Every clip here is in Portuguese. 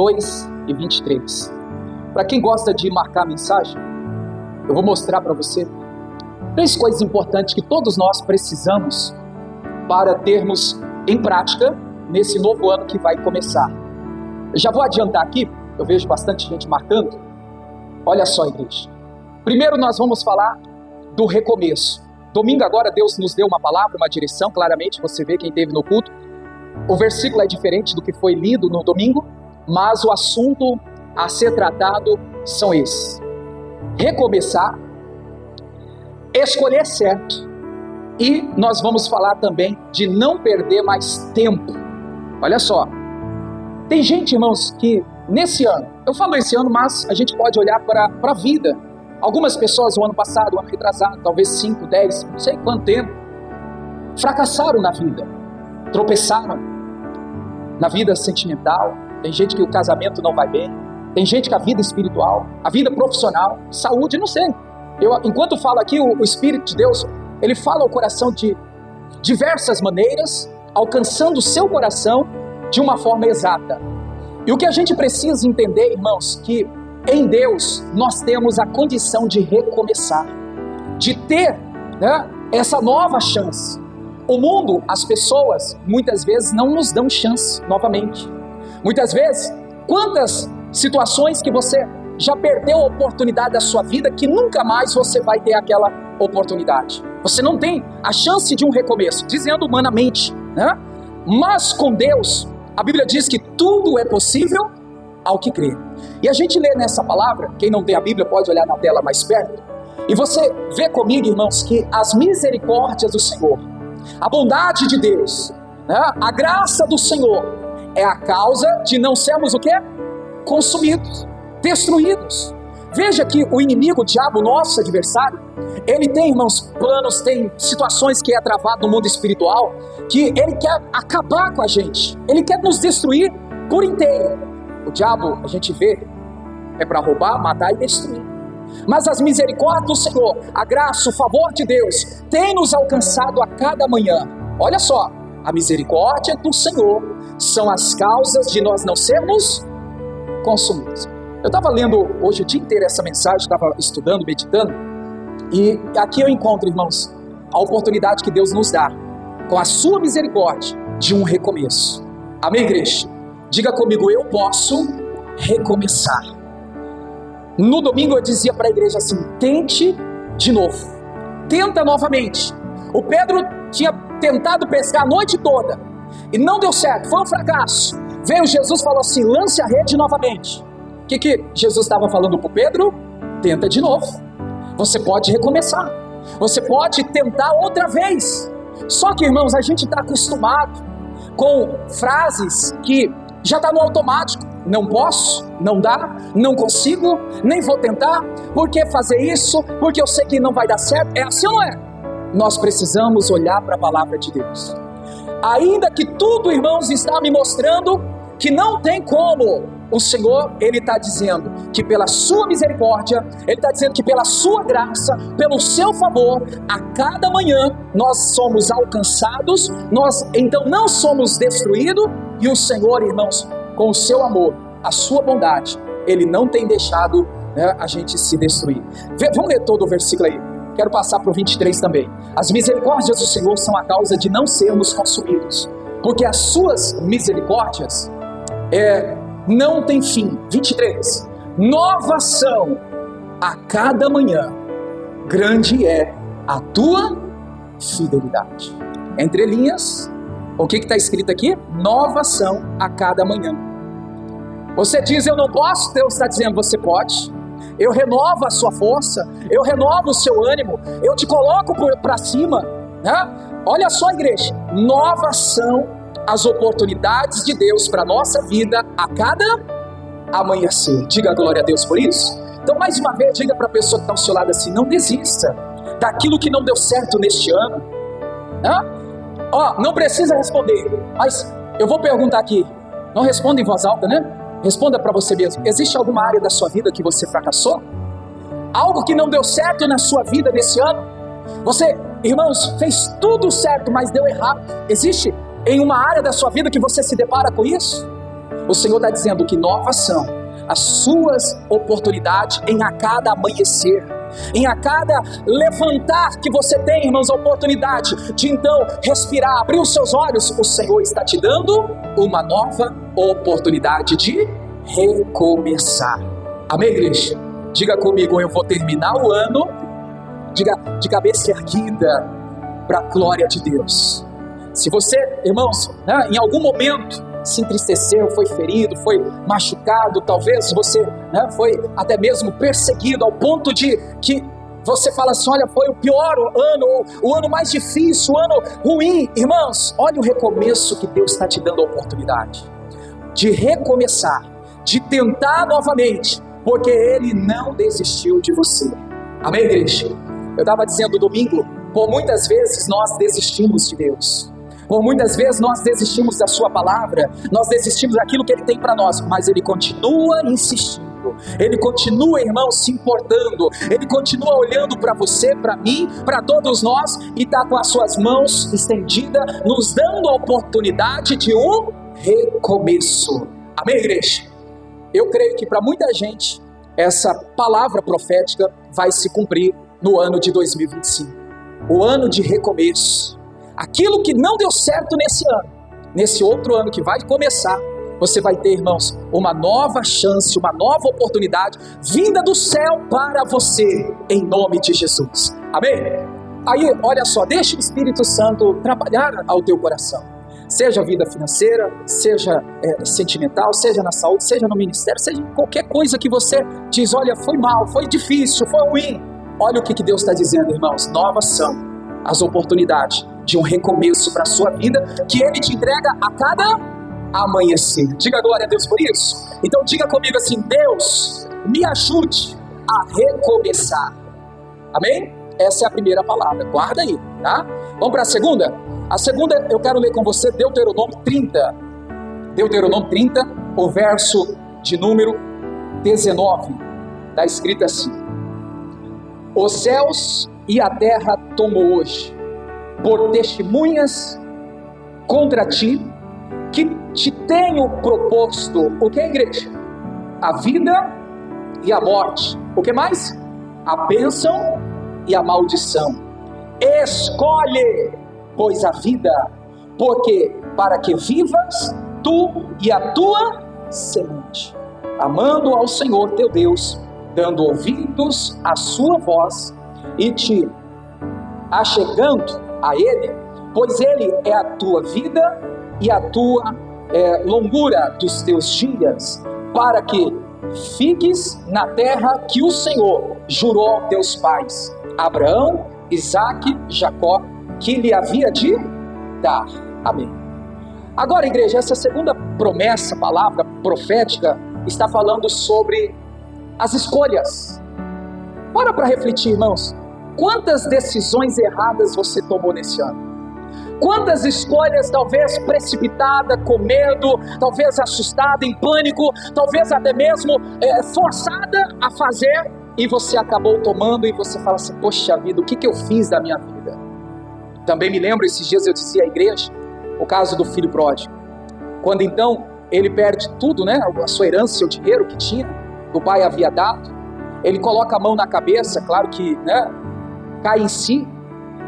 22 e 23. Para quem gosta de marcar a mensagem, eu vou mostrar para você 3 coisas importantes que todos nós precisamos para termos em prática nesse novo ano que vai começar. Eu já vou adiantar aqui, eu vejo bastante gente marcando. Olha só, igreja. Primeiro nós vamos falar do recomeço. Domingo agora Deus nos deu uma palavra, uma direção, claramente você vê quem esteve no culto. O versículo é diferente do que foi lido no domingo, mas o assunto a ser tratado são esses: recomeçar, escolher certo, e nós vamos falar também de não perder mais tempo. Olha só, tem gente, irmãos, que nesse ano, eu falo esse ano, mas a gente pode olhar para a vida. Algumas pessoas o ano passado, o ano retrasado, talvez 5, 10, não sei quanto tempo, fracassaram na vida, tropeçaram na vida sentimental. Tem gente que o casamento não vai bem, tem gente que a vida espiritual, a vida profissional, saúde, não sei. Enquanto falo aqui, o Espírito de Deus, ele fala ao coração de diversas maneiras, alcançando o seu coração de uma forma exata. E o que a gente precisa entender, irmãos, que em Deus nós temos a condição de recomeçar, de ter, essa nova chance. O mundo, as pessoas, muitas vezes não nos dão chance novamente. Muitas vezes, quantas situações que você já perdeu a oportunidade da sua vida que nunca mais você vai ter aquela oportunidade. Você não tem a chance de um recomeço, dizendo humanamente, Mas com Deus, a Bíblia diz que tudo é possível ao que crê. E a gente lê nessa palavra, quem não tem a Bíblia pode olhar na tela mais perto, e você vê comigo, irmãos, que as misericórdias do Senhor, a bondade de Deus, a graça do Senhor é a causa de não sermos o quê? Consumidos, destruídos. Veja que o inimigo, o diabo, nosso adversário, ele tem, irmãos, planos, tem situações que é travado no mundo espiritual, que ele quer acabar com a gente, ele quer nos destruir por inteiro. O diabo, a gente vê, é para roubar, matar e destruir. Mas as misericórdias do Senhor, a graça, o favor de Deus, tem nos alcançado a cada manhã. Olha só, a misericórdia do Senhor são as causas de nós não sermos consumidos. Eu estava lendo hoje o dia inteiro essa mensagem, estava estudando, meditando, e aqui eu encontro, irmãos, a oportunidade que Deus nos dá, com a sua misericórdia, de um recomeço. Amém, igreja? Diga comigo, eu posso recomeçar. No domingo eu dizia para a igreja assim: tente de novo, tenta novamente. O Pedro tinha tentado pescar a noite toda e não deu certo, foi um fracasso. Veio Jesus e falou assim: lance a rede novamente. O que Jesus estava falando para o Pedro? Tenta de novo, você pode recomeçar, você pode tentar outra vez. Só que, irmãos, a gente está acostumado com frases que já está no automático: não posso, não dá, não consigo, nem vou tentar, por que fazer isso? Porque eu sei que não vai dar certo. É assim ou não é? Nós precisamos olhar para a palavra de Deus. Ainda que tudo, irmãos, está me mostrando que não tem como, o Senhor, Ele está dizendo que pela sua misericórdia, Ele está dizendo que pela sua graça, pelo seu favor, a cada manhã nós somos alcançados, nós então não somos destruídos, e o Senhor, irmãos, com o seu amor, a sua bondade, Ele não tem deixado a gente se destruir. Vamos ler todo o versículo aí. Quero passar para o 23 também. As misericórdias do Senhor são a causa de não sermos consumidos, porque as suas misericórdias não têm fim. 23. Novas são a cada manhã, grande é a tua fidelidade. Entre linhas, o que está escrito aqui? Novas são a cada manhã. Você diz, eu não posso, Deus está dizendo, você pode. Eu renovo a sua força, eu renovo o seu ânimo, eu te coloco para cima, Olha só, igreja, novas são as oportunidades de Deus para a nossa vida a cada amanhecer. Diga glória a Deus por isso. Então, mais uma vez, diga para a pessoa que está ao seu lado assim: não desista daquilo que não deu certo neste ano. Não precisa responder, mas eu vou perguntar aqui. Não responda em voz alta, Responda para você mesmo. Existe alguma área da sua vida que você fracassou? Algo que não deu certo na sua vida nesse ano? Você, irmãos, fez tudo certo, mas deu errado. Existe em uma área da sua vida que você se depara com isso? O Senhor está dizendo que novas são as suas oportunidades em a cada amanhecer, em a cada levantar que você tem, irmãos, a oportunidade de então respirar, abrir os seus olhos. O Senhor está te dando uma nova oportunidade de recomeçar. Amém, igreja? Diga comigo, eu vou terminar o ano de cabeça erguida para a glória de Deus. Se você, irmãos, em algum momento se entristeceu, foi ferido, foi machucado, talvez você foi até mesmo perseguido ao ponto de que você fala assim, olha, foi o pior ano, o ano mais difícil, o ano ruim. Irmãos, olha o recomeço que Deus está te dando a oportunidade de recomeçar, de tentar novamente, porque Ele não desistiu de você. Amém, igreja? Eu estava dizendo domingo, por muitas vezes nós desistimos de Deus. Por muitas vezes nós desistimos da sua palavra, nós desistimos daquilo que Ele tem para nós, mas Ele continua insistindo, Ele continua, irmão, se importando, Ele continua olhando para você, para mim, para todos nós, e está com as suas mãos estendidas, nos dando a oportunidade de um recomeço. Amém, igreja? Eu creio que para muita gente, essa palavra profética vai se cumprir no ano de 2025, o ano de recomeço. Aquilo que não deu certo nesse ano, nesse outro ano que vai começar, você vai ter, irmãos, uma nova chance, uma nova oportunidade vinda do céu para você, em nome de Jesus. Amém? Aí, olha só, deixa o Espírito Santo trabalhar ao teu coração. Seja vida financeira, seja sentimental, seja na saúde, seja no ministério, seja em qualquer coisa que você diz, olha, foi mal, foi difícil, foi ruim. Olha o que Deus está dizendo, irmãos, novas são as oportunidades de um recomeço para a sua vida, que Ele te entrega a cada amanhecer. Diga glória a Deus por isso. Então diga comigo assim, Deus, me ajude a recomeçar. Amém? Essa é a primeira palavra, guarda aí, tá? Vamos para a segunda? A segunda eu quero ler com você Deuteronômio 30. Deuteronômio 30, o verso de número 19. Está escrito assim: os céus e a terra tomo hoje por testemunhas contra ti, que te tenho proposto, o que, igreja? A vida e a morte. O que mais? A bênção e a maldição. Escolhe, pois, a vida, porque para que vivas tu e a tua semente, amando ao Senhor teu Deus, dando ouvidos à sua voz e te achegando a Ele, pois Ele é a tua vida e a tua longura dos teus dias, para que fiques na terra que o Senhor jurou aos teus pais, Abraão, Isaque, Jacó, que lhe havia de dar. Amém. Agora, igreja, essa segunda promessa, palavra profética, está falando sobre as escolhas. Para refletir, irmãos. Quantas decisões erradas você tomou nesse ano? Quantas escolhas talvez precipitada, com medo, talvez assustada, em pânico, talvez até mesmo forçada a fazer, e você acabou tomando e você fala assim, poxa vida, o que eu fiz da minha vida? Também me lembro, esses dias eu dizia à igreja, o caso do filho pródigo, quando então ele perde tudo, a sua herança, o dinheiro que tinha, que o pai havia dado, ele coloca a mão na cabeça, claro que, cai em si,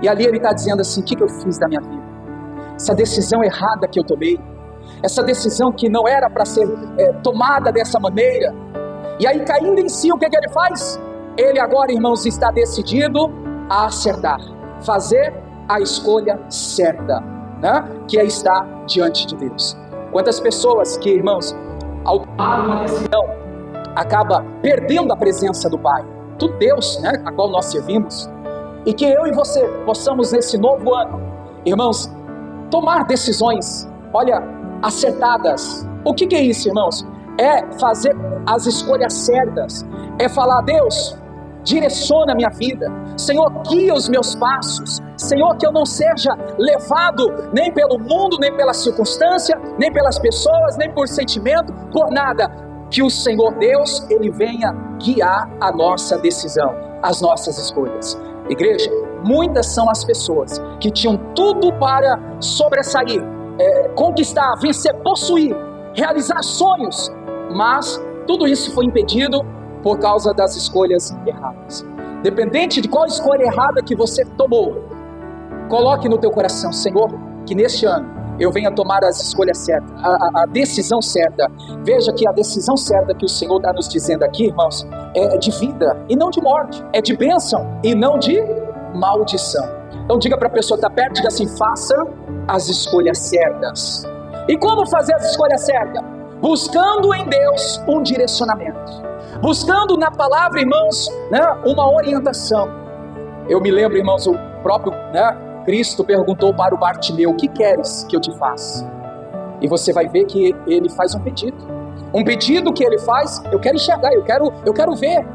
e ali ele está dizendo assim, o que eu fiz da minha vida? Essa decisão errada que eu tomei, essa decisão que não era para ser tomada dessa maneira, e aí caindo em si, o que ele faz? Ele agora, irmãos, está decidido a acertar, fazer a escolha certa, que é estar diante de Deus. Quantas pessoas que, irmãos, ao tomar uma decisão, acaba perdendo a presença do Pai, do Deus, a qual nós servimos, e que eu e você possamos nesse novo ano, irmãos, tomar decisões, olha, acertadas. O que é isso, irmãos? É fazer as escolhas certas, é falar, Deus, direciona a minha vida, Senhor, guia os meus passos, Senhor, que eu não seja levado nem pelo mundo, nem pela circunstância, nem pelas pessoas, nem por sentimento, por nada, que o Senhor Deus, Ele venha guiar a nossa decisão, as nossas escolhas. Igreja, muitas são as pessoas que tinham tudo para sobressair, conquistar, vencer, possuir, realizar sonhos, mas tudo isso foi impedido por causa das escolhas erradas. Dependente de qual escolha errada que você tomou, coloque no teu coração: Senhor, que neste ano eu venha tomar as escolhas certas, a decisão certa. Veja que a decisão certa que o Senhor está nos dizendo aqui, irmãos, é de vida e não de morte, é de bênção e não de maldição. Então diga para a pessoa que está perto, diga assim: faça as escolhas certas. E como fazer as escolhas certas? Buscando em Deus um direcionamento, buscando na palavra, irmãos, uma orientação. Eu me lembro, irmãos, o próprio Cristo perguntou para o Bartimeu: o que queres que eu te faça? E você vai ver que ele faz um pedido que ele faz: eu quero enxergar, eu quero ver.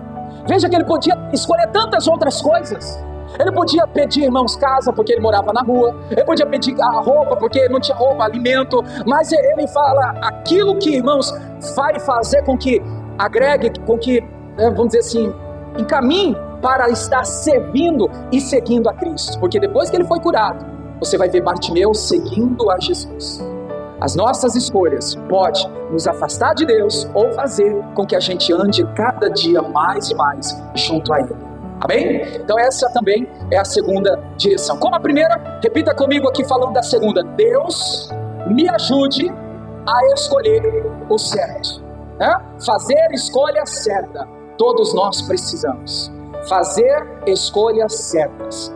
Veja que ele podia escolher tantas outras coisas. Ele podia pedir, irmãos, casa, porque ele morava na rua. Ele podia pedir a roupa, porque não tinha roupa, alimento. Mas ele fala aquilo que, irmãos, vai fazer com que agregue, com que, vamos dizer assim, encaminhe para estar servindo e seguindo a Cristo. Porque depois que ele foi curado, você vai ver Bartimeu seguindo a Jesus. As nossas escolhas podem nos afastar de Deus ou fazer com que a gente ande cada dia mais e mais junto a Ele. Amém? Então essa também é a segunda direção. Como a primeira, repita comigo aqui falando da segunda: Deus me ajude a escolher o certo. Fazer escolha certa. Todos nós precisamos fazer escolhas certas.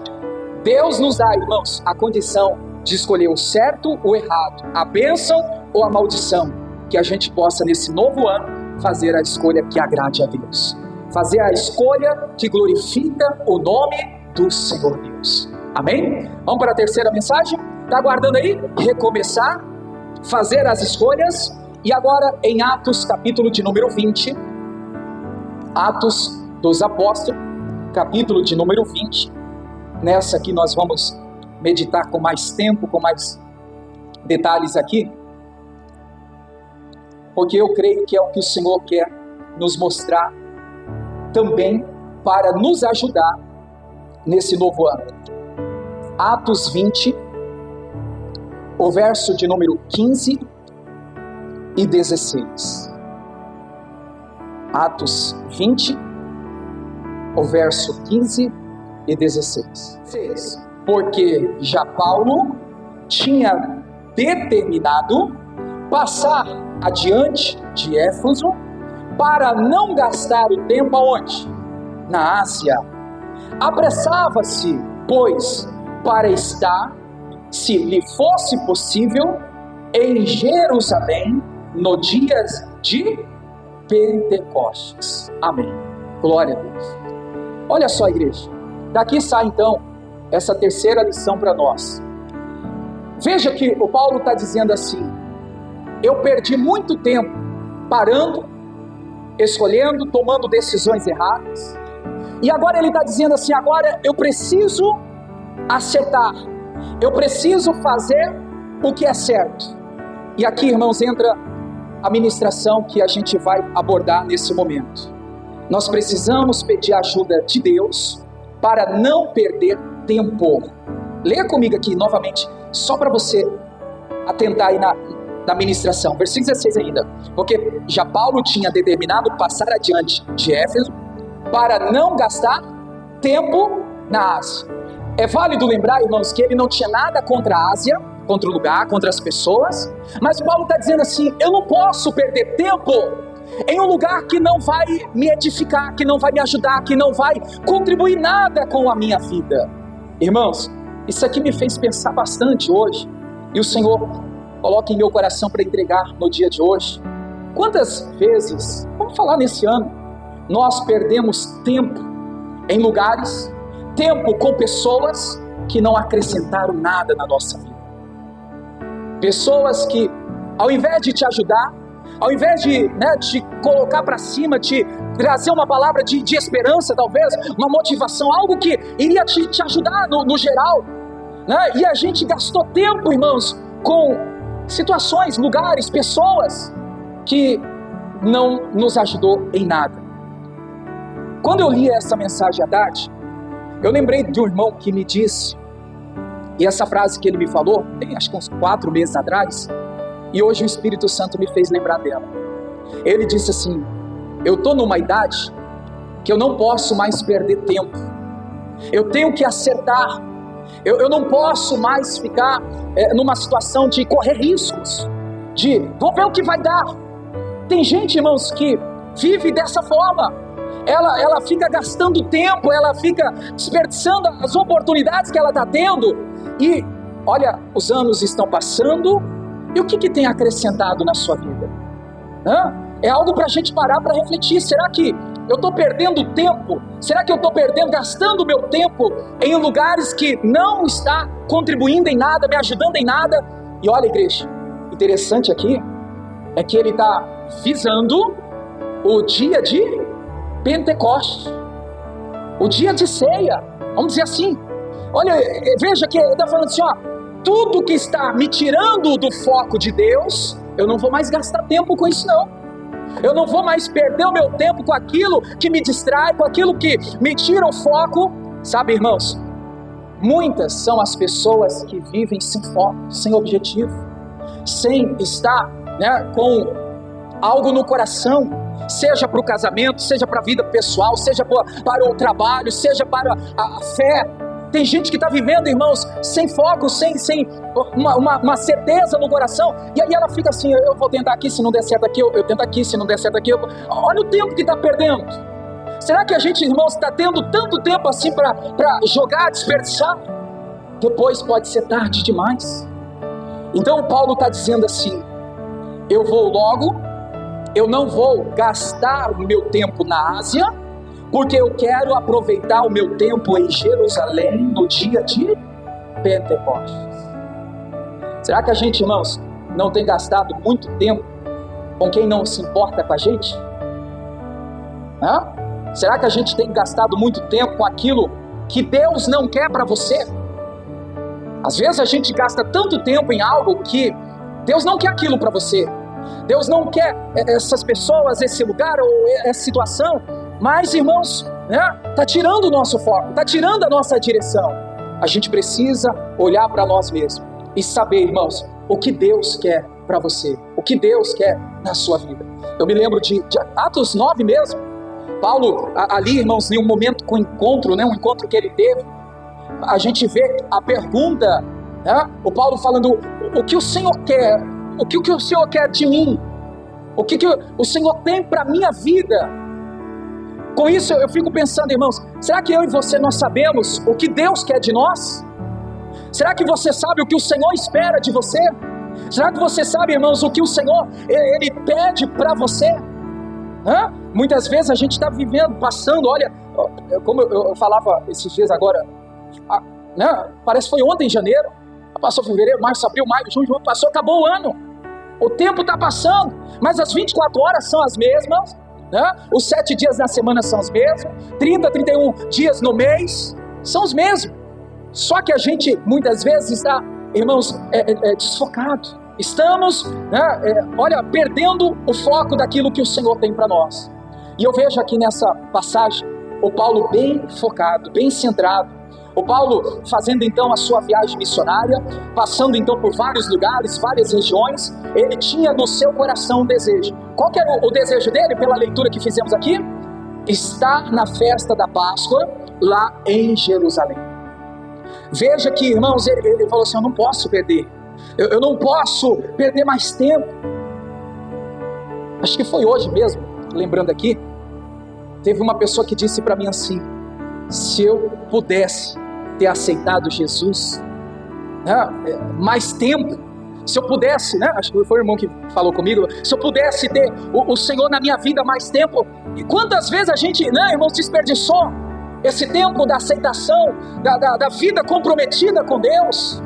Deus nos dá, irmãos, a condição de escolher o certo ou o errado, a bênção ou a maldição. Que a gente possa nesse novo ano fazer a escolha que agrade a Deus, fazer a escolha que glorifica o nome do Senhor Deus. Amém? Vamos para a terceira mensagem? Está aguardando aí? Recomeçar, fazer as escolhas. E agora em Atos capítulo de número 20, Atos dos Apóstolos, capítulo de número 20, nessa aqui nós vamos meditar com mais tempo, com mais detalhes aqui, porque eu creio que é o que o Senhor quer nos mostrar também para nos ajudar nesse novo ano. Atos 20, o verso de número 15 e 16. Atos 20, o verso 15 e 16. Porque já Paulo tinha determinado passar adiante de Éfeso para não gastar o tempo aonde? Na Ásia. Apressava-se, pois, para estar, se lhe fosse possível, em Jerusalém no dia de Pentecostes. Amém. Glória a Deus. Olha só, igreja. Daqui sai então essa terceira lição para nós. Veja que o Paulo está dizendo assim: eu perdi muito tempo parando, escolhendo, tomando decisões erradas. E agora ele está dizendo assim: agora eu preciso acertar, eu preciso fazer o que é certo. E aqui, irmãos, entra a ministração que a gente vai abordar nesse momento. Nós precisamos pedir a ajuda de Deus para não perder tempo. Leia comigo aqui novamente, só para você atentar aí na ministração, versículo 16 ainda. Porque já Paulo tinha determinado passar adiante de Éfeso para não gastar tempo na Ásia. É válido lembrar, irmãos, que ele não tinha nada contra a Ásia, contra o lugar, contra as pessoas, mas Paulo está dizendo assim: eu não posso perder tempo em um lugar que não vai me edificar, que não vai me ajudar, que não vai contribuir nada com a minha vida. Irmãos, isso aqui me fez pensar bastante hoje, e o Senhor coloca em meu coração para entregar no dia de hoje. Quantas vezes, vamos falar nesse ano, nós perdemos tempo em lugares, tempo com pessoas que não acrescentaram nada na nossa vida. Pessoas que, ao invés de te ajudar, ao invés de te colocar para cima, te trazer uma palavra de esperança, talvez, uma motivação, algo que iria te ajudar no geral, e a gente gastou tempo, irmãos, com situações, lugares, pessoas que não nos ajudou em nada. Quando eu li essa mensagem à tarde, eu lembrei de um irmão que me disse, e essa frase que ele me falou, tem acho que uns 4 meses atrás, E hoje o Espírito Santo me fez lembrar dela. Ele disse assim: eu estou numa idade que eu não posso mais perder tempo. Eu tenho que acertar. Eu não posso mais ficar numa situação de correr riscos, de vou ver o que vai dar. Tem gente, irmãos, que vive dessa forma. Ela fica gastando tempo, ela fica desperdiçando as oportunidades que ela está tendo. E olha, os anos estão passando. E o que tem acrescentado na sua vida? É algo para a gente parar para refletir. Será que eu estou perdendo tempo? Será que eu estou gastando meu tempo em lugares que não está contribuindo em nada, me ajudando em nada? E olha, igreja, interessante aqui é que ele está visando o dia de Pentecostes, o dia de ceia, vamos dizer assim. Olha, veja que ele está falando assim, ó, tudo que está me tirando do foco de Deus, eu não vou mais gastar tempo com isso não. Eu não vou mais perder o meu tempo com aquilo que me distrai, com aquilo que me tira o foco. Sabe, irmãos, muitas são as pessoas que vivem sem foco, sem objetivo, sem estar com algo no coração, seja para o casamento, seja para a vida pessoal, seja para o trabalho, seja para a fé. Tem gente que está vivendo, irmãos, sem foco, sem uma certeza no coração, e aí ela fica assim, eu vou tentar aqui, se não der certo aqui, eu tento aqui, se não der certo aqui, olha o tempo que está perdendo. Será que a gente, irmãos, está tendo tanto tempo assim para jogar, desperdiçar? Depois pode ser tarde demais. Então Paulo está dizendo assim, eu vou logo, eu não vou gastar o meu tempo na Ásia, porque eu quero aproveitar o meu tempo em Jerusalém no dia de Pentecostes. Será que a gente, irmãos, não tem gastado muito tempo com quem não se importa com a gente? Será que a gente tem gastado muito tempo com aquilo que Deus não quer para você? Às vezes a gente gasta tanto tempo em algo que Deus não quer aquilo para você. Deus não quer essas pessoas, esse lugar ou essa situação. Mas, irmãos, está tirando o nosso foco, está tirando a nossa direção. A gente precisa olhar para nós mesmos e saber, irmãos, o que Deus quer para você, o que Deus quer na sua vida. Eu me lembro de Atos 9 mesmo. Paulo, ali, irmãos, em um momento com o encontro, um encontro que ele teve, a gente vê a pergunta, o Paulo falando, o que o Senhor quer? O que o Senhor quer de mim? O que o Senhor tem para a minha vida? Com isso eu fico pensando, irmãos, será que eu e você nós sabemos o que Deus quer de nós? Será que você sabe o que o Senhor espera de você? Será que você sabe, irmãos, o que o Senhor Ele pede para você? Muitas vezes a gente está vivendo, passando, olha, como eu falava esses dias agora, parece que foi ontem em janeiro, passou fevereiro, março, abril, maio, junho, passou, acabou o ano. O tempo está passando, mas as 24 horas são as mesmas. Os 7 dias na semana são os mesmos, 30, 31 dias no mês são os mesmos. Só que a gente muitas vezes está, irmãos, desfocado. Estamos, perdendo o foco daquilo que o Senhor tem para nós. E eu vejo aqui nessa passagem o Paulo bem focado, bem centrado. O Paulo fazendo então a sua viagem missionária, passando então por vários lugares, várias regiões, ele tinha no seu coração um desejo. Qual que era o desejo dele, pela leitura que fizemos aqui? Estar na festa da Páscoa, lá em Jerusalém. Veja que, irmãos, ele falou assim, eu não posso perder, eu não posso perder mais tempo. Acho que foi hoje mesmo, lembrando aqui, teve uma pessoa que disse para mim assim, se eu pudesse ter aceitado Jesus mais tempo, se eu pudesse, acho que foi o irmão que falou comigo, se eu pudesse ter o Senhor na minha vida mais tempo, e quantas vezes a gente, irmãos, desperdiçou esse tempo da aceitação, da vida comprometida com Deus.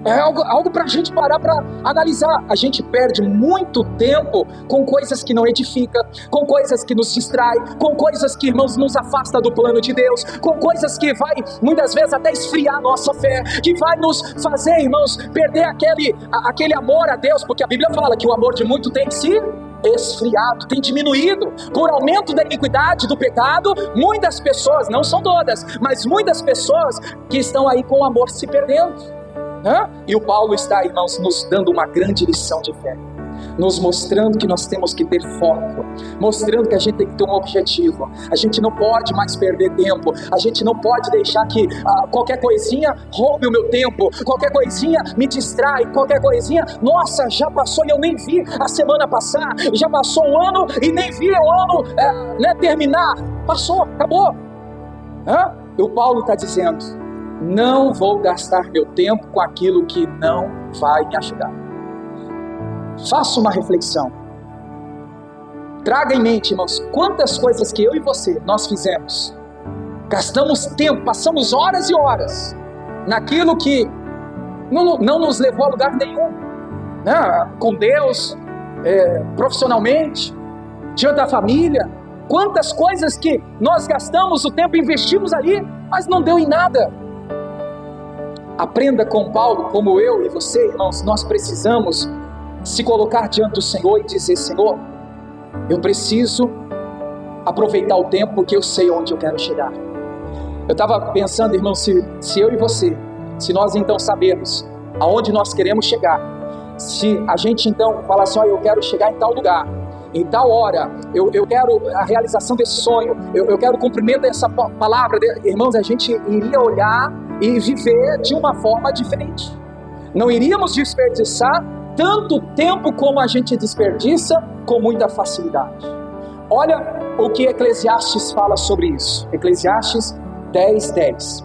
É algo para a gente parar para analisar. A gente perde muito tempo com coisas que não edificam, com coisas que nos distraem, com coisas que, irmãos, nos afasta do plano de Deus, com coisas que vai, muitas vezes, até esfriar a nossa fé, que vai nos fazer, irmãos, perder aquele amor a Deus, porque a Bíblia fala que o amor de muito tem se esfriado, tem diminuído, por aumento da iniquidade, do pecado. Muitas pessoas, não são todas, mas muitas pessoas que estão aí com o amor se perdendo. E o Paulo está, irmãos, nos dando uma grande lição de fé, nos mostrando que nós temos que ter foco, mostrando que a gente tem que ter um objetivo. A gente não pode mais perder tempo, a gente não pode deixar que qualquer coisinha roube o meu tempo, qualquer coisinha me distrai, qualquer coisinha, nossa, já passou e eu nem vi a semana passar, já passou um ano e nem vi o ano terminar, passou, acabou. E o Paulo está dizendo: não vou gastar meu tempo com aquilo que não vai me ajudar. Faça uma reflexão. Traga em mente, irmãos, quantas coisas que eu e você, nós fizemos. Gastamos tempo, passamos horas e horas naquilo que não nos levou a lugar nenhum. Com Deus, profissionalmente, diante da família. Quantas coisas que nós gastamos o tempo, investimos ali, mas não deu em nada. Aprenda com Paulo, como eu e você, irmãos, nós precisamos se colocar diante do Senhor e dizer: Senhor, eu preciso aproveitar o tempo, porque eu sei onde eu quero chegar. Eu estava pensando, irmão, se eu e você, se nós então sabemos aonde nós queremos chegar, se a gente então falar assim: eu quero chegar em tal lugar, em tal hora, eu quero a realização desse sonho, eu quero o cumprimento dessa palavra, irmãos, a gente iria olhar e viver de uma forma diferente. Não iríamos desperdiçar tanto tempo como a gente desperdiça com muita facilidade. Olha o que Eclesiastes fala sobre isso. Eclesiastes 10:10.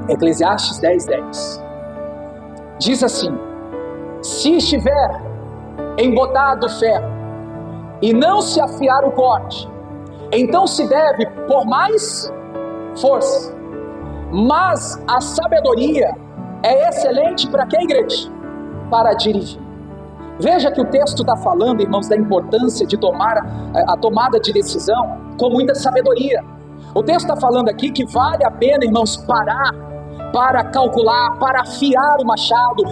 Eclesiastes 10:10. Diz assim: se estiver embotado o ferro e não se afiar o corte, então se deve por mais força. Mas a sabedoria é excelente para quê, igreja? Para dirigir. Veja que o texto está falando, irmãos, da importância de tomar a tomada de decisão com muita sabedoria. O texto está falando aqui que vale a pena, irmãos, parar para calcular, para afiar o machado,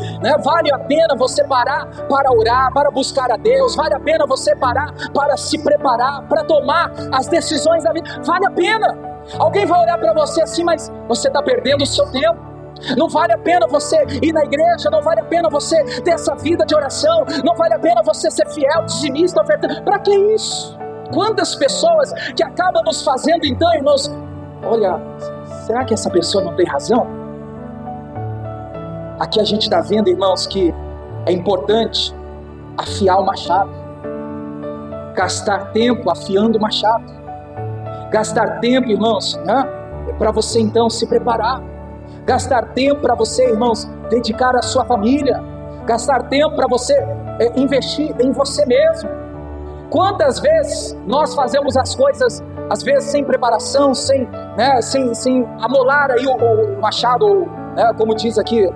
Vale a pena você parar para orar, para buscar a Deus, vale a pena você parar para se preparar, para tomar as decisões da vida, vale a pena. Alguém vai olhar para você assim: mas você está perdendo o seu tempo. Não vale a pena você ir na igreja, não vale a pena você ter essa vida de oração, não vale a pena você ser fiel, dizimista, ofertante. Para que isso? Quantas pessoas que acabam nos fazendo então, irmãos, olha, será que essa pessoa não tem razão? Aqui a gente está vendo, irmãos, que é importante afiar o machado, gastar tempo afiando o machado, gastar tempo, irmãos, para você então se preparar, gastar tempo para você, irmãos, dedicar à sua família, gastar tempo para você investir em você mesmo. Quantas vezes nós fazemos as coisas, às vezes sem preparação, sem amolar aí o machado, como diz aqui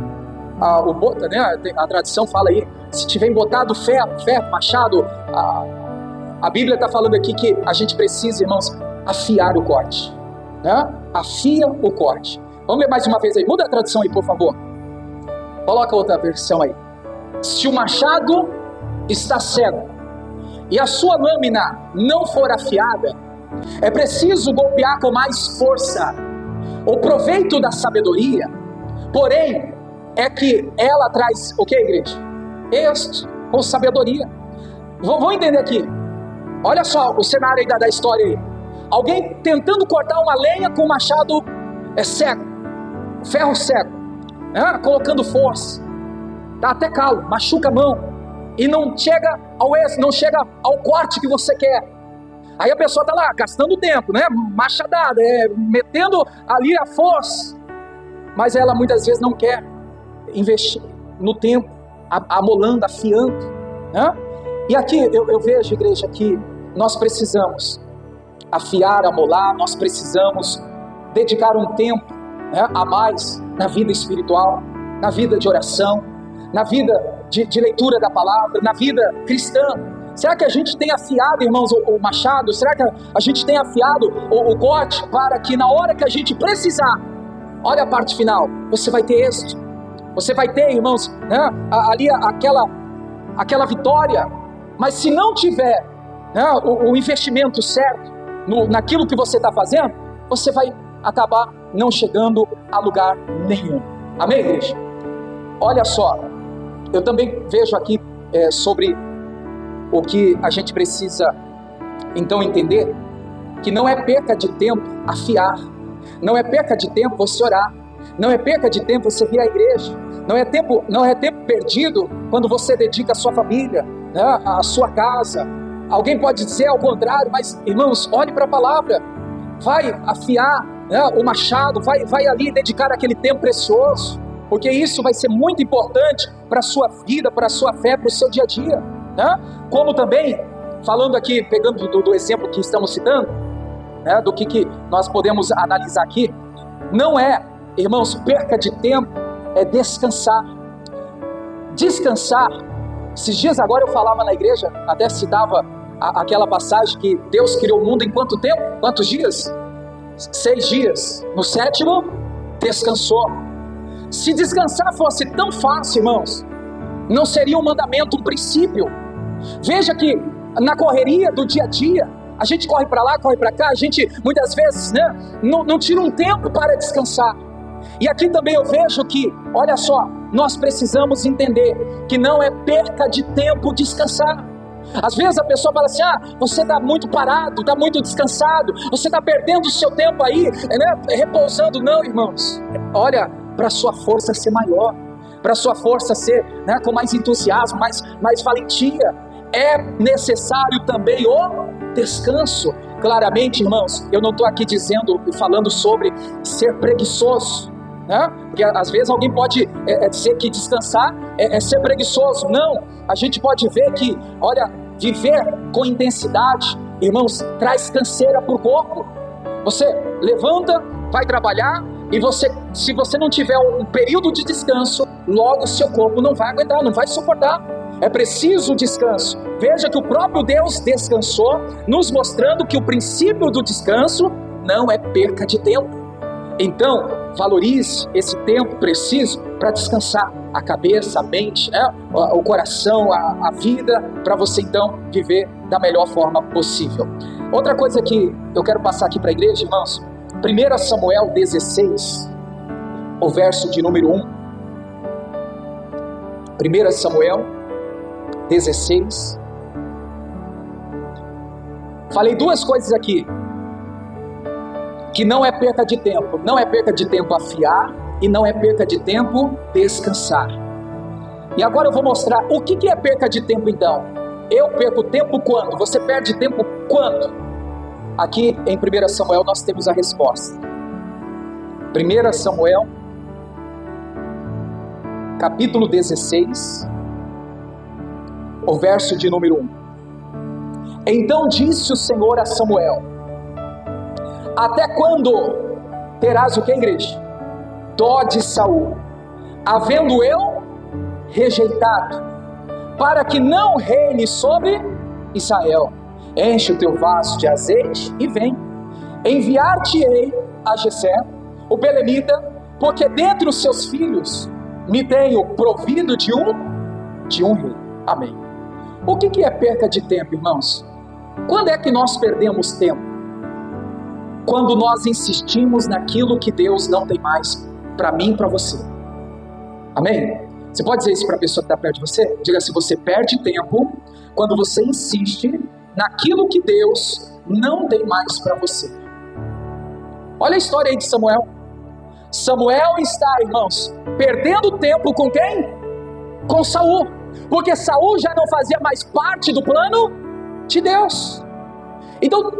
o bota, a tradição fala aí, se tiver embotado ferro, machado, a Bíblia está falando aqui que a gente precisa, irmãos, afiar o corte, afia o corte. Vamos ler mais uma vez aí, muda a tradução aí, por favor, coloca outra versão aí. Se o machado está cego e a sua lâmina não for afiada, é preciso golpear com mais força. O proveito da sabedoria, porém, é que ela traz o que, igreja? Êxito com sabedoria. Vamos entender aqui. Olha só o cenário aí da história aí. Alguém tentando cortar uma lenha com um machado cego, ferro cego, colocando força, dá até calo, machuca a mão e não chega ao êxito, não chega ao corte que você quer. Aí a pessoa está lá gastando tempo, machadada, metendo ali a força, mas ela muitas vezes não quer investir no tempo, amolando, afiando, E aqui eu vejo, igreja, que nós precisamos afiar, amolar, nós precisamos dedicar um tempo a mais na vida espiritual, na vida de oração, na vida de leitura da palavra, na vida cristã. Será que a gente tem afiado, irmãos, o machado? Será que a gente tem afiado o corte para que na hora que a gente precisar, olha a parte final, você vai ter êxito, você vai ter, irmãos, ali aquela vitória. Mas se não tiver o investimento certo naquilo que você está fazendo, você vai acabar não chegando a lugar nenhum. Amém, igreja? Olha só, eu também vejo aqui sobre o que a gente precisa então entender, que não é perca de tempo afiar, não é perca de tempo você orar, não é perca de tempo você vir à igreja, não é tempo perdido quando você dedica a sua família, né, a sua casa. Alguém pode dizer ao contrário, mas irmãos, olhe para a palavra, vai afiar, né, o machado, vai ali dedicar aquele tempo precioso, porque isso vai ser muito importante para a sua vida, para a sua fé, para o seu dia a dia, né? Como também, falando aqui, pegando do exemplo que estamos citando, né, do que nós podemos analisar aqui, não é, irmãos, perca de tempo, é descansar. Descansar, esses dias agora eu falava na igreja, até citava aquela passagem que Deus criou o mundo em quanto tempo? Quantos dias? 6 dias. No 7º, descansou. Se descansar fosse tão fácil, irmãos, não seria um mandamento, um princípio. Veja que na correria do dia a dia, a gente corre para lá, corre para cá, a gente muitas vezes, né, não tira um tempo para descansar. E aqui também eu vejo que, olha só, nós precisamos entender que não é perca de tempo descansar. Às vezes a pessoa fala assim, você está muito parado, está muito descansado, você está perdendo o seu tempo aí, né, repousando. Não, irmãos, olha, para a sua força ser maior, para a sua força ser, né, com mais entusiasmo, mais valentia, é necessário também o descanso. Claramente, irmãos, eu não estou aqui dizendo e falando sobre ser preguiçoso, né? Porque às vezes alguém pode dizer que descansar é ser preguiçoso. Não, a gente pode ver que, olha, viver com intensidade, irmãos, traz canseira para o corpo. Você levanta, vai trabalhar, e se você não tiver um período de descanso, logo o seu corpo não vai aguentar, não vai suportar. É preciso descanso. Veja que o próprio Deus descansou, nos mostrando que o princípio do descanso não é perca de tempo. Então, valorize esse tempo preciso para descansar a cabeça, a mente, né? O coração, a vida, para você então viver da melhor forma possível. Outra coisa que eu quero passar aqui para a igreja, irmãos, 1 Samuel 16, o verso de número 1. 1 Samuel 16. Falei 2 coisas aqui, que não é perca de tempo. Não é perca de tempo afiar e não é perca de tempo descansar. E agora eu vou mostrar o que é perca de tempo então. Eu perco tempo quando? Você perde tempo quando? Aqui em 1 Samuel nós temos a resposta. 1 Samuel, capítulo 16, o verso de número 1. Então disse o Senhor a Samuel: até quando terás o que, igreja? Dó de Saul, havendo eu rejeitado, para que não reine sobre Israel. Enche o teu vaso de azeite e vem. Enviar-te-ei a Jessé, o belemita, porque dentre os seus filhos me tenho provido de um rei. Amém. O que é perca de tempo, irmãos? Quando é que nós perdemos tempo? Quando nós insistimos naquilo que Deus não tem mais para mim e para você. Amém? Você pode dizer isso para a pessoa que está perto de você? Diga assim: você perde tempo quando você insiste naquilo que Deus não tem mais para você. Olha a história aí de Samuel. Samuel está, irmãos, perdendo tempo com quem? Com Saul, porque Saul já não fazia mais parte do plano de Deus. Então,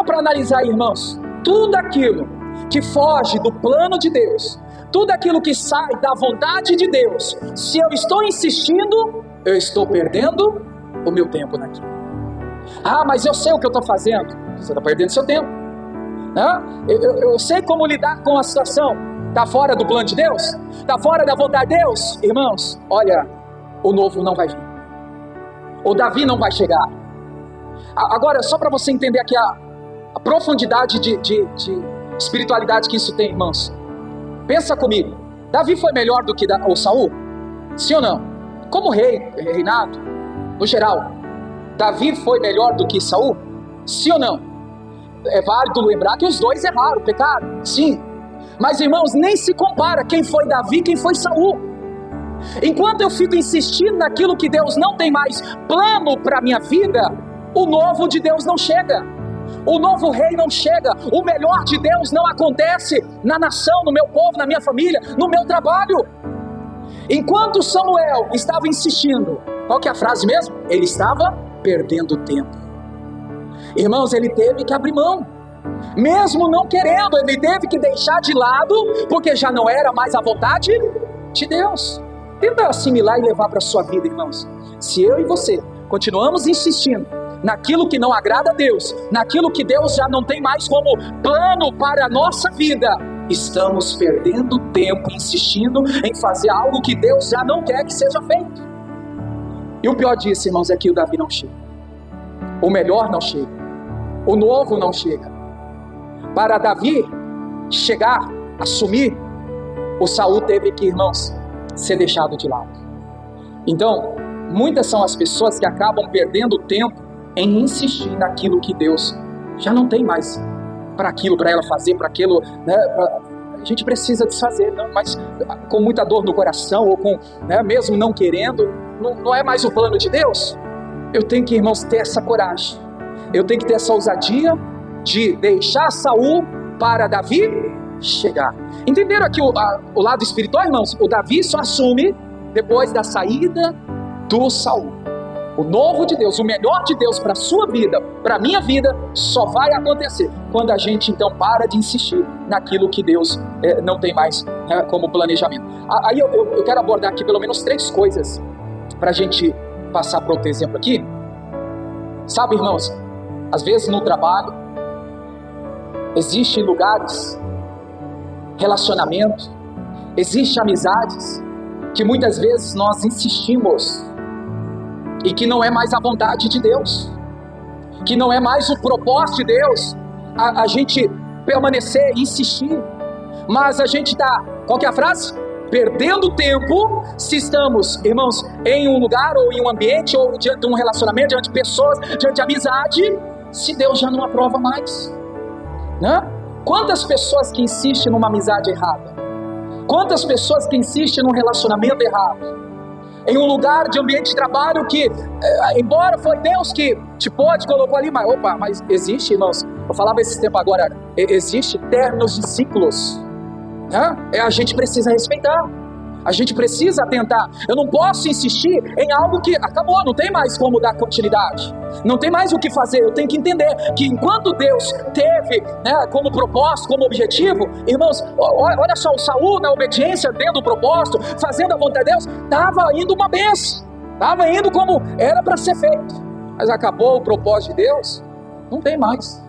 para analisar, irmãos, tudo aquilo que foge do plano de Deus, tudo aquilo que sai da vontade de Deus, se eu estou insistindo, eu estou perdendo o meu tempo naquilo. Mas eu sei o que eu estou fazendo. Você está perdendo seu tempo. Eu sei como lidar com a situação. Está fora do plano de Deus? Está fora da vontade de Deus? Irmãos, olha, o novo não vai vir. O Davi não vai chegar. Agora, só para você entender aqui a profundidade de espiritualidade que isso tem, irmãos. Pensa comigo. Davi foi melhor do que o Saul? Sim ou não? Como reinado, no geral, Davi foi melhor do que Saul? Sim ou não? É válido lembrar que os dois erraram, pecaram, sim. Mas, irmãos, nem se compara quem foi Davi, quem foi Saul. Enquanto eu fico insistindo naquilo que Deus não tem mais plano para a minha vida, o novo de Deus não chega, o novo rei não chega, o melhor de Deus não acontece na nação, no meu povo, na minha família, no meu trabalho. Enquanto Samuel estava insistindo, qual que é a frase mesmo? Ele estava perdendo tempo. Irmãos, ele teve que abrir mão, mesmo não querendo, ele teve que deixar de lado, porque já não era mais a vontade de Deus. Tenta assimilar e levar para a sua vida, irmãos. Se eu e você continuamos insistindo naquilo que não agrada a Deus, naquilo que Deus já não tem mais como plano para a nossa vida, estamos perdendo tempo insistindo em fazer algo que Deus já não quer que seja feito. E o pior disso, irmãos, é que o Davi não chega, o melhor não chega, o novo não chega. Para Davi chegar, assumir, o Saul teve que, irmãos, ser deixado de lado. Então, muitas são as pessoas que acabam perdendo tempo em insistir naquilo que Deus já não tem mais para aquilo, para ela fazer, para aquilo, né? A gente precisa desfazer, não, mas com muita dor no coração, ou com, né, mesmo não querendo, não é mais o plano de Deus. Eu tenho que, irmãos, ter essa coragem, eu tenho que ter essa ousadia de deixar Saul para Davi chegar. Entenderam aqui o lado espiritual, irmãos? O Davi só assume depois da saída do Saul. O novo de Deus, o melhor de Deus para a sua vida, para a minha vida, só vai acontecer quando a gente então para de insistir naquilo que Deus não tem mais como planejamento. Aí eu quero abordar aqui pelo menos 3 coisas para a gente passar para outro exemplo aqui. Sabe, irmãos, às vezes no trabalho existem lugares, relacionamento, existem amizades que muitas vezes nós insistimos e que não é mais a vontade de Deus, que não é mais o propósito de Deus, a gente permanecer, insistir, mas a gente está, qual que é a frase? Perdendo tempo se estamos, irmãos, em um lugar ou em um ambiente ou diante de um relacionamento, diante de pessoas, diante de amizade, se Deus já não aprova mais, né? Quantas pessoas que insistem numa amizade errada, quantas pessoas que insistem num relacionamento errado, em um lugar de ambiente de trabalho que, embora foi Deus que te pôde, colocou ali, mas existe, irmãos, eu falava esse tempo agora, existe términos de ciclos, né? A gente precisa respeitar, a gente precisa atentar. Eu não posso insistir em algo que acabou, não tem mais como dar continuidade, não tem mais o que fazer. Eu tenho que entender que enquanto Deus teve, né, como propósito, como objetivo, irmãos, olha só, o Saul na obediência, dentro do propósito, fazendo a vontade de Deus, estava indo uma bênção, estava indo como era para ser feito, mas acabou o propósito de Deus, não tem mais.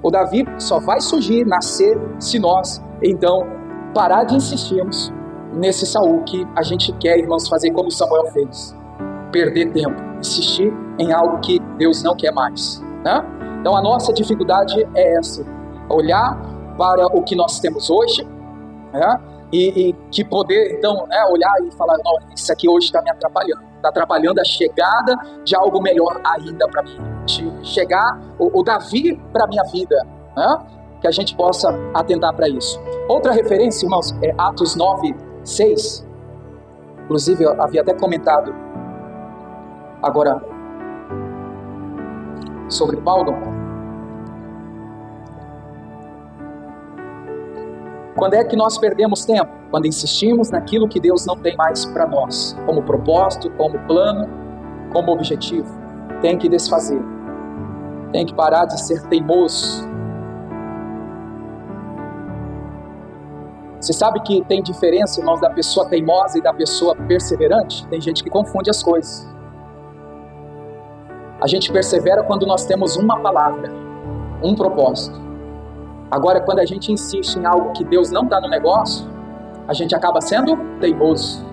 O Davi só vai surgir, nascer, se nós então parar de insistirmos nesse Saul que a gente quer, irmãos, fazer como Samuel fez, perder tempo, insistir em algo que Deus não quer mais, né? Então a nossa dificuldade é essa, olhar para o que nós temos hoje, né? E que poder então, né, olhar e falar, não, isso aqui hoje está me atrapalhando, está atrapalhando a chegada de algo melhor ainda para mim, de chegar o Davi para a minha vida, né? Que a gente possa atentar para isso. Outra referência, irmãos, é Atos 9:6, inclusive eu havia até comentado agora sobre Paulo. Quando é que nós perdemos tempo? Quando insistimos naquilo que Deus não tem mais para nós, como propósito, como plano, como objetivo. Tem que desfazer, tem que parar de ser teimoso. Você sabe que tem diferença, irmãos, da pessoa teimosa e da pessoa perseverante? Tem gente que confunde as coisas. A gente persevera quando nós temos uma palavra, um propósito. Agora, quando a gente insiste em algo que Deus não está no negócio, a gente acaba sendo teimoso.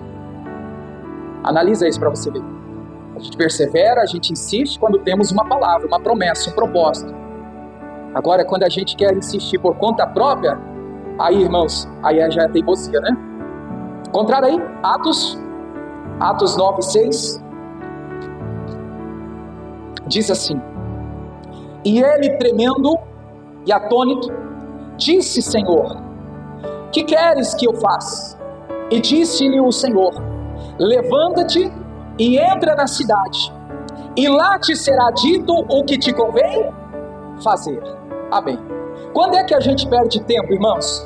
Analisa isso para você ver. A gente persevera, a gente insiste quando temos uma palavra, uma promessa, um propósito. Agora, quando a gente quer insistir por conta própria, aí, irmãos, aí já é teimosia, né? Contrário aí, Atos 9:6, diz assim: e ele, tremendo e atônito, disse: Senhor, que queres que eu faça? E disse-lhe o Senhor: levanta-te e entra na cidade, e lá te será dito o que te convém fazer. Amém. Quando é que a gente perde tempo, irmãos?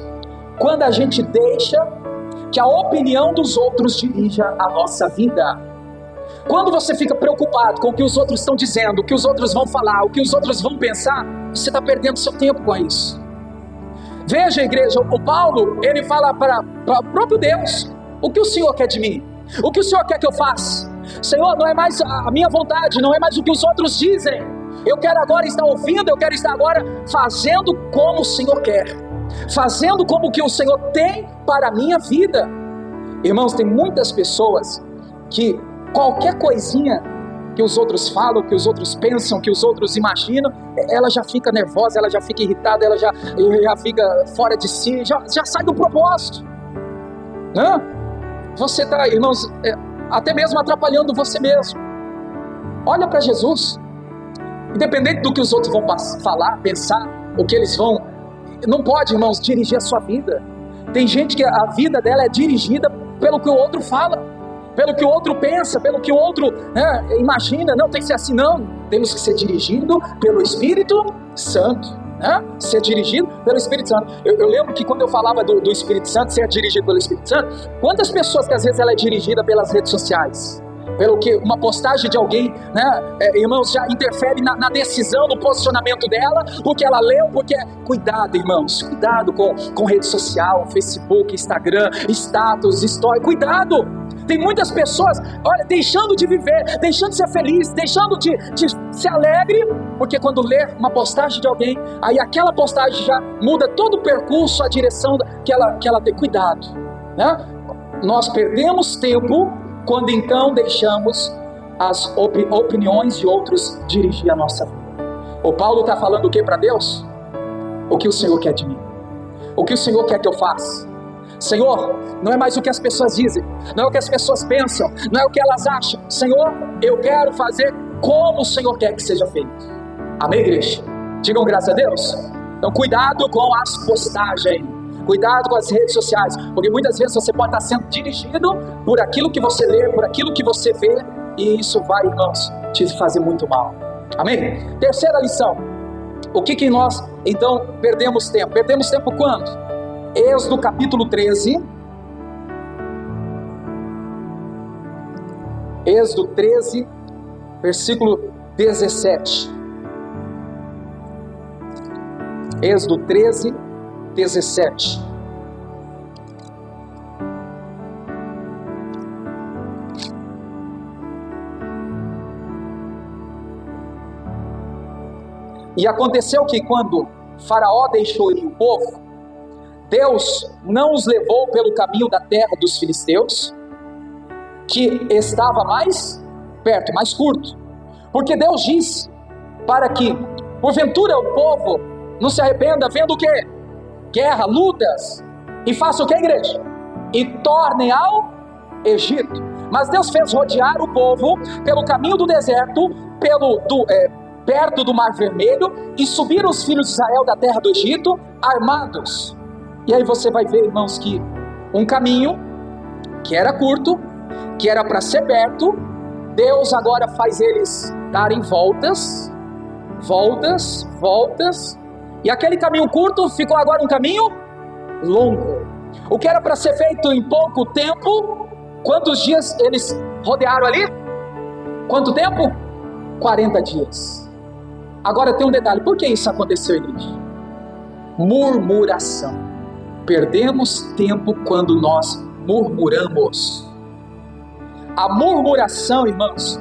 Quando a gente deixa que a opinião dos outros dirija a nossa vida. Quando você fica preocupado com o que os outros estão dizendo, o que os outros vão falar, o que os outros vão pensar, você está perdendo seu tempo com isso. Veja, igreja, o Paulo, ele fala para o próprio Deus: o que o Senhor quer de mim? O que o Senhor quer que eu faça? Senhor, não é mais a minha vontade, não é mais o que os outros dizem. Eu quero agora estar ouvindo, eu quero estar agora fazendo como o Senhor quer, fazendo como o que o Senhor tem para a minha vida. Irmãos, tem muitas pessoas que qualquer coisinha que os outros falam, que os outros pensam, que os outros imaginam, ela já fica nervosa, ela já fica irritada, ela já fica fora de si, já sai do propósito. Você está, irmãos, até mesmo atrapalhando você mesmo. Olha para Jesus. Independente do que os outros vão falar, pensar, o que eles vão... Não pode, irmãos, dirigir a sua vida. Tem gente que a vida dela é dirigida pelo que o outro fala, pelo que o outro pensa, pelo que o outro imagina. Não, tem que ser assim, não. Temos que ser dirigidos pelo Espírito Santo. Ser dirigido pelo Espírito Santo. Eu lembro que quando eu falava do Espírito Santo, ser dirigido pelo Espírito Santo, quantas pessoas que às vezes ela é dirigida pelas redes sociais, pelo que uma postagem de alguém, irmãos, já interfere na decisão, no posicionamento dela, porque ela leu, porque... Cuidado, irmãos, cuidado com rede social, Facebook, Instagram, status, história, cuidado. Tem muitas pessoas, olha, deixando de viver, deixando de ser feliz, deixando de ser alegre, porque quando lê uma postagem de alguém, aí aquela postagem já muda todo o percurso, a direção que ela tem. Cuidado, Nós perdemos tempo quando então deixamos as opiniões de outros dirigir a nossa vida. O Paulo está falando o que para Deus? O que o Senhor quer de mim? O que o Senhor quer que eu faça? Senhor, não é mais o que as pessoas dizem, não é o que as pessoas pensam, não é o que elas acham. Senhor, eu quero fazer como o Senhor quer que seja feito. Amém, igreja? Digam graças a Deus. Então cuidado com as postagens, cuidado com as redes sociais, porque muitas vezes você pode estar sendo dirigido por aquilo que você lê, por aquilo que você vê, e isso vai, irmãos, te fazer muito mal. Amém? Terceira lição. O que nós então perdemos tempo? Perdemos tempo quando? Êxodo capítulo 13, Êxodo 13, versículo 17. Êxodo 13, 17. E aconteceu que quando Faraó deixou ir o povo, Deus não os levou pelo caminho da terra dos filisteus, que estava mais perto, mais curto, porque Deus disse para que, porventura, o povo não se arrependa vendo o que? Guerra, lutas, e faça o que, igreja? E tornem ao Egito. Mas Deus fez rodear o povo pelo caminho do deserto, perto do Mar Vermelho, e subiram os filhos de Israel da terra do Egito armados. E aí você vai ver, irmãos, que um caminho que era curto, que era para ser perto, Deus agora faz eles darem voltas, e aquele caminho curto ficou agora um caminho longo. O que era para ser feito em pouco tempo, quantos dias eles rodearam ali? Quanto tempo? 40 dias. Agora tem um detalhe, por que isso aconteceu, igreja? Murmuração. Perdemos tempo quando nós murmuramos. A murmuração, irmãos,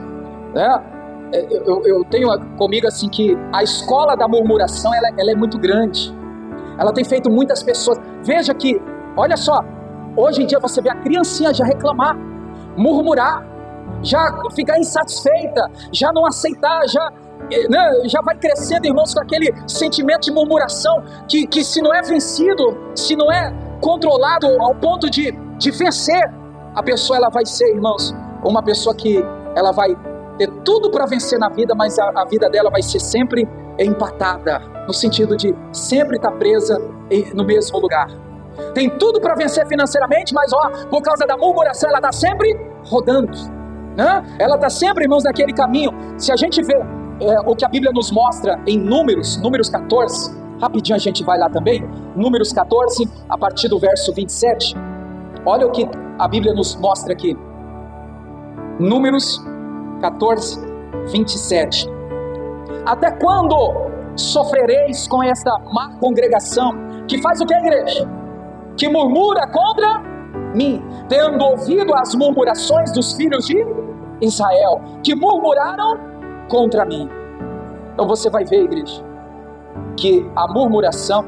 eu tenho comigo assim que a escola da murmuração ela é muito grande. Ela tem feito muitas pessoas. Veja que, olha só, hoje em dia você vê a criancinha já reclamar, murmurar, já ficar insatisfeita, já não aceitar, já vai crescendo, irmãos, com aquele sentimento de murmuração que se não é vencido, se não é controlado ao ponto de vencer, a pessoa ela vai ser, irmãos, uma pessoa que ela vai ter tudo para vencer na vida, mas a vida dela vai ser sempre empatada, no sentido de sempre estar presa no mesmo lugar. tem tudo para vencer financeiramente, mas por causa da murmuração, ela está sempre rodando, né? Ela está sempre, irmãos, naquele caminho. Se a gente vê o que a Bíblia nos mostra em Números 14, rapidinho a gente vai lá também, Números 14, a partir do verso 27, olha o que a Bíblia nos mostra aqui, Números 14, 27, até quando sofrereis com esta má congregação, que faz o que, igreja? Que murmura contra mim, tendo ouvido as murmurações dos filhos de Israel, que murmuraram contra mim. Então você vai ver, igreja, que a murmuração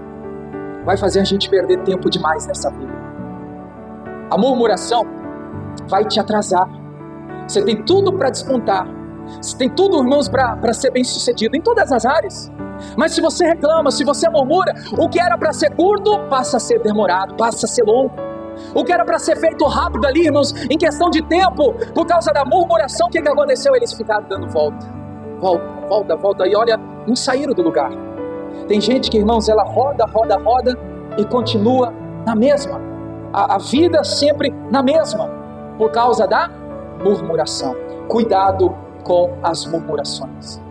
vai fazer a gente perder tempo demais nessa vida. A murmuração vai te atrasar. Você tem tudo para despontar, você tem tudo, irmãos, para ser bem sucedido em todas as áreas. Mas se você reclama, se você murmura, o que era para ser curto passa a ser demorado, passa a ser longo. O que era para ser feito rápido ali, irmãos, em questão de tempo, por causa da murmuração, o que aconteceu? Eles ficaram dando volta, e olha, não saíram do lugar. Tem gente que, irmãos, ela roda e continua na mesma. A vida sempre na mesma, por causa da murmuração. Cuidado com as murmurações.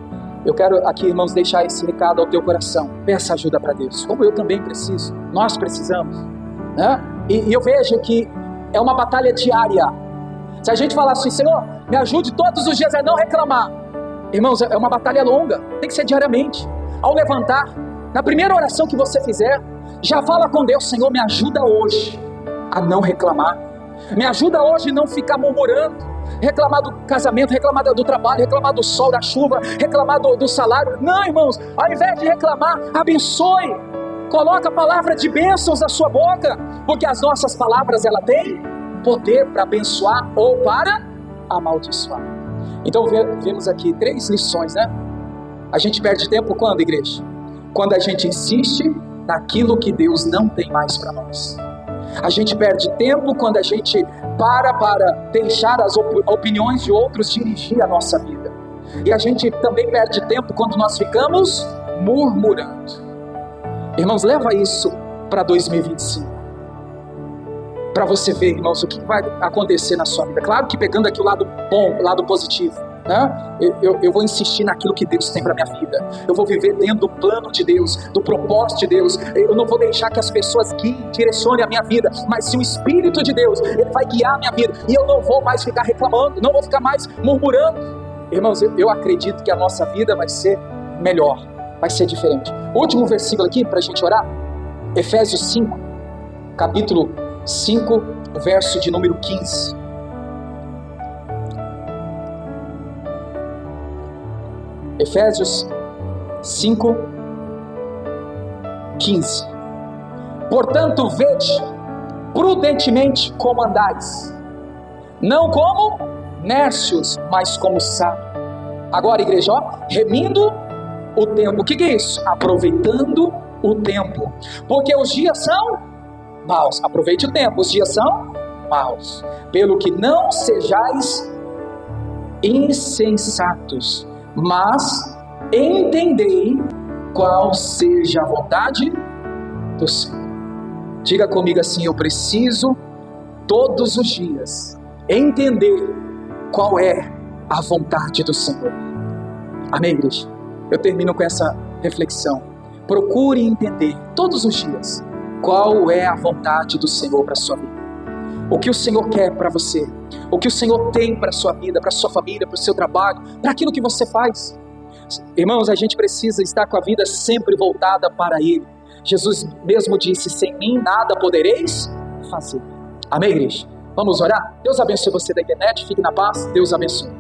Eu quero aqui, irmãos, deixar esse recado ao teu coração. Peça ajuda para Deus, como eu também preciso. Nós precisamos, né? E eu vejo que é uma batalha diária. Se a gente falar assim, Senhor, me ajude todos os dias a não reclamar. Irmãos, é uma batalha longa. Tem que ser diariamente. Ao levantar, na primeira oração que você fizer, já fala com Deus, Senhor, me ajuda hoje a não reclamar. Me ajuda hoje a não ficar murmurando, reclamar do casamento, reclamar do trabalho, reclamar do sol, da chuva, reclamar do salário. Não, irmãos, ao invés de reclamar, abençoe. Coloca a palavra de bênçãos na sua boca, porque as nossas palavras, ela tem poder para abençoar ou para amaldiçoar. Então vemos aqui 3 lições, né? A gente perde tempo quando, igreja? Quando a gente insiste naquilo que Deus não tem mais para nós. A gente perde tempo quando a gente para deixar as opiniões de outros dirigir a nossa vida. E a gente também perde tempo quando nós ficamos murmurando. Irmãos, leva isso para 2025. Para você ver, irmãos, o que vai acontecer na sua vida. Claro que pegando aqui o lado bom, o lado positivo, né? Eu vou insistir naquilo que Deus tem para minha vida. Eu vou viver dentro do plano de Deus, do propósito de Deus. Eu não vou deixar que as pessoas guiem, direcionem a minha vida, mas se o Espírito de Deus, Ele vai guiar a minha vida, e eu não vou mais ficar reclamando, não vou ficar mais murmurando. Irmãos, eu acredito que a nossa vida vai ser melhor, vai ser diferente. O último versículo aqui para a gente orar, Efésios 5, capítulo 5, verso de número 15. Efésios 5, 15. Portanto, vede prudentemente como andais, não como nércios, mas como sábios. Agora, igreja, remindo o tempo. O que é isso? Aproveitando o tempo, porque os dias são maus. Aproveite o tempo, os dias são maus. Pelo que não sejais insensatos, mas entendei qual seja a vontade do Senhor. Diga comigo assim: eu preciso todos os dias entender qual é a vontade do Senhor. Amém, igreja? Eu termino com essa reflexão. Procure entender todos os dias qual é a vontade do Senhor para a sua vida. O que o Senhor quer para você, o que o Senhor tem para a sua vida, para a sua família, para o seu trabalho, para aquilo que você faz. Irmãos, a gente precisa estar com a vida sempre voltada para Ele. Jesus mesmo disse: sem mim nada podereis fazer. Amém, igreja? Vamos orar? Deus abençoe você da internet, fique na paz, Deus abençoe.